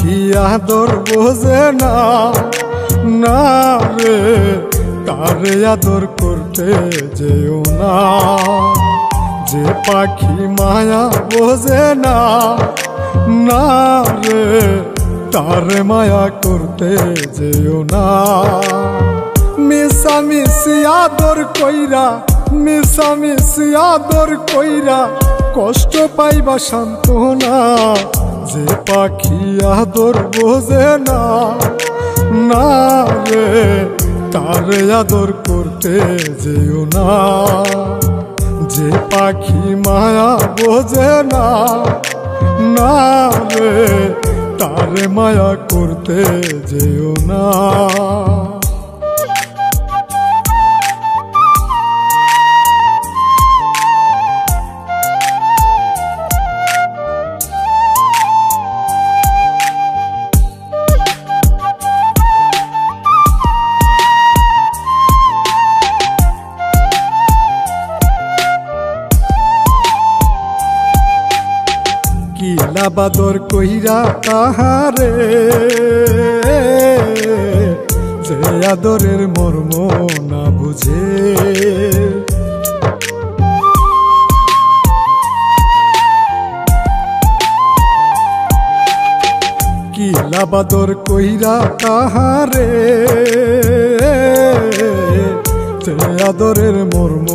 পাখি আদর বোঝে না, না রে তারে আদর করতে যেও না। যে পাখি মায়া বোঝে না, না রে তারে মায়া করতে যেও না। মিশামিশি আদর কইরা, মিশামিশি আদর কইরা কষ্ট পাইবা সান্ত্বনা। যে পাখি আদর বোঝে না, না রে তারে আদর করতে যেও না। যে পাখি মায়া বোঝে না, না রে তারে মায়া করতে যেও না। কিলা বাদর কইরা তাহারে, যে আদরের মর্ম না বুঝে। কিলা বাদর কইরা তাহারে, যে আদরের মর্ম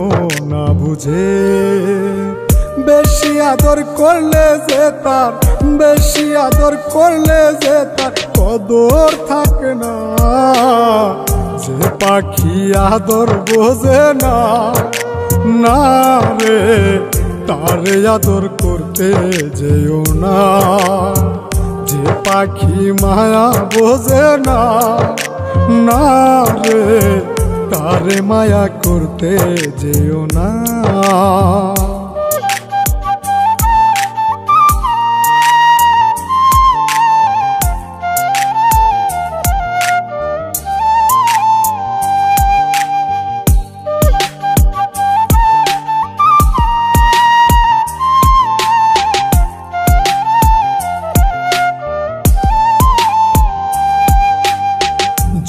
না বুঝে। বেশি আদর করলে যে তার, বেশি আদর করলে যে তার কদর থাকে না। যে পাখি আদর বোঝে না, না রে তারে আদর করতে যেও না। যে পাখি মায়া বোঝে না, না রে তারে মায়া করতে যেও না।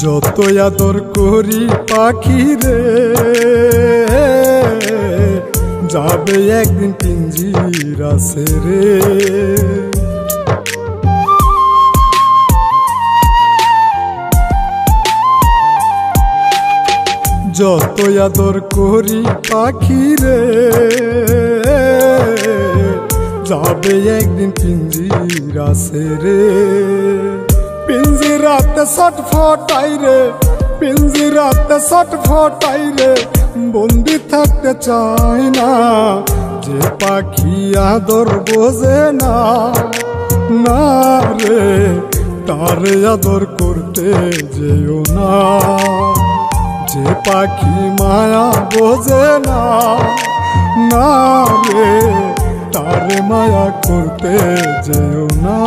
যত আদর করি পাখি রে, যাবে একদিন পিঞ্জিরা ছেড়ে। যত আদর করি পাখি রে, যাবে একদিন পিঞ্জিরা ছেড়ে। পিঞ্জিরাতে ছটফটাই রে, পিঞ্জিরাতে ছটফটাই রে, বন্দি থাকতে চাই না। যে পাখি আদর বোঝে না, না রে তারে আদর করতে যেও না। যে পাখি মায়া বোঝে না, না রে তারে মায়া করতে যেও না।